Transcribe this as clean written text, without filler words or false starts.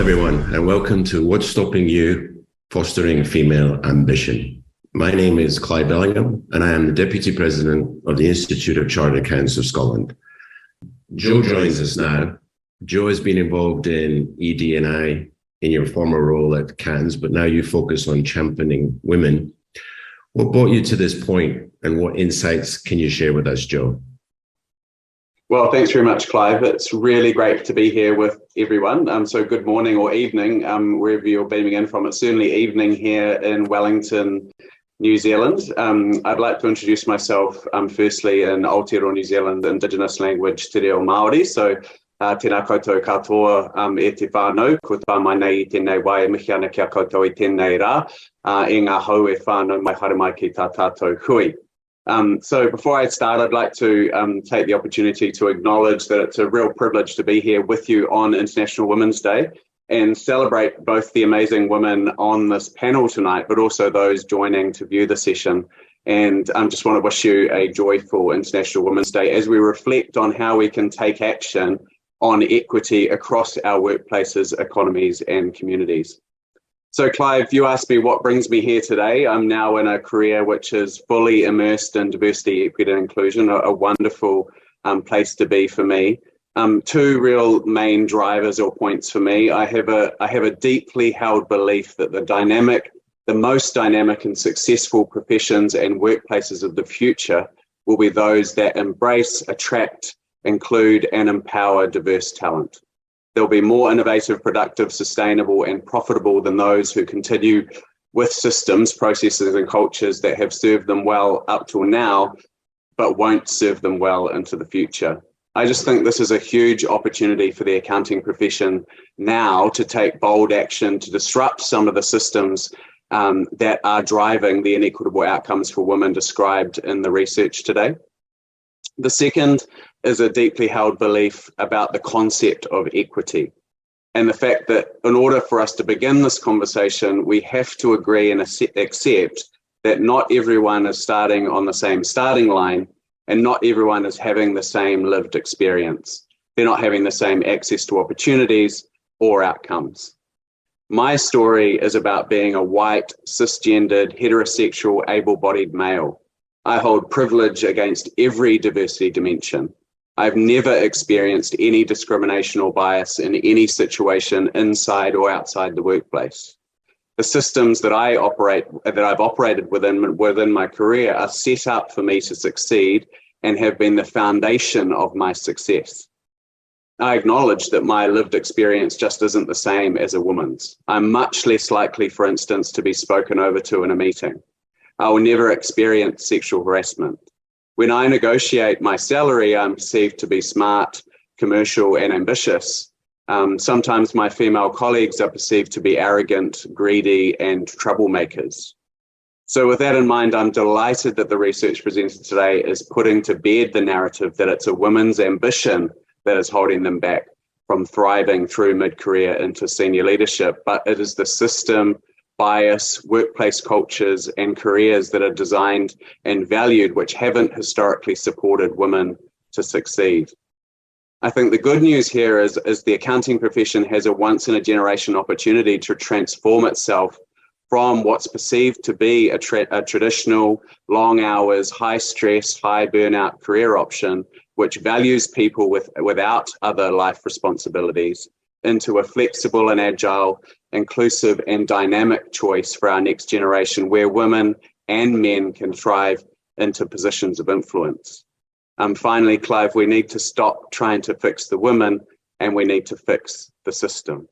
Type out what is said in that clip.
everyone, and welcome to What's Stopping You? Fostering Female Ambition. My name is Clive Bellingham, and I am the Deputy President of the Institute of Chartered Accountancy of Scotland. Joe joins us now. Joe has been involved in ED&I in your former role at CANS, but now you focus on championing women. What brought you to this point, and what insights can you share with us, Joe? Well, thanks very much, Clive. It's really great to be here with everyone. So good morning or evening, wherever you're beaming in from. It's certainly evening here in Wellington, New Zealand. I'd like to introduce myself firstly in Aotearoa New Zealand Indigenous language Te Reo Māori. So tēnā koutou katoa e te whānau, ko tā mai nei I tēnei wai mihi ana kia koutou I tēnei rā, e ngā hau e whānau mai haere mai ki tā tātou hui. So before I start, I'd like to take the opportunity to acknowledge that it's a real privilege to be here with you on International Women's Day and celebrate both the amazing women on this panel tonight, but also those joining to view the session. And I just want to wish you a joyful International Women's Day as we reflect on how we can take action on equity across our workplaces, economies, and communities. So Clive, you asked me what brings me here today. I'm now in a career which is fully immersed in diversity, equity and inclusion, a wonderful place to be for me. Two real main drivers or points for me. I have a deeply held belief that the most dynamic and successful professions and workplaces of the future will be those that embrace, attract, include and empower diverse talent. They'll be more innovative, productive, sustainable, and profitable than those who continue with systems, processes, and cultures that have served them well up till now, but won't serve them well into the future. I just think this is a huge opportunity for the accounting profession now to take bold action to disrupt some of the systems that are driving the inequitable outcomes for women described in the research today. The second is a deeply held belief about the concept of equity and the fact that in order for us to begin this conversation, we have to agree and accept that not everyone is starting on the same starting line and not everyone is having the same lived experience. They're not having the same access to opportunities or outcomes. My story is about being a white, cisgendered, heterosexual, able-bodied male. I hold privilege against every diversity dimension. I've never experienced any discrimination or bias in any situation inside or outside the workplace. The systems that I've operated within my career are set up for me to succeed and have been the foundation of my success. I acknowledge that my lived experience just isn't the same as a woman's. I'm much less likely, for instance, to be spoken over to in a meeting. I will never experience sexual harassment. When I negotiate my salary, I'm perceived to be smart, commercial, and ambitious. Sometimes my female colleagues are perceived to be arrogant, greedy, and troublemakers. So with that in mind, I'm delighted that the research presented today is putting to bed the narrative that it's a woman's ambition that is holding them back from thriving through mid-career into senior leadership, but it is the system, bias, workplace cultures, and careers that are designed and valued which haven't historically supported women to succeed. I think the good news here is the accounting profession has a once-in-a-generation opportunity to transform itself from what's perceived to be a traditional, long hours, high stress, high burnout career option, which values people without other life responsibilities, into a flexible and agile, inclusive and dynamic choice for our next generation where women and men can thrive into positions of influence. Finally, Clive, we need to stop trying to fix the women and we need to fix the system.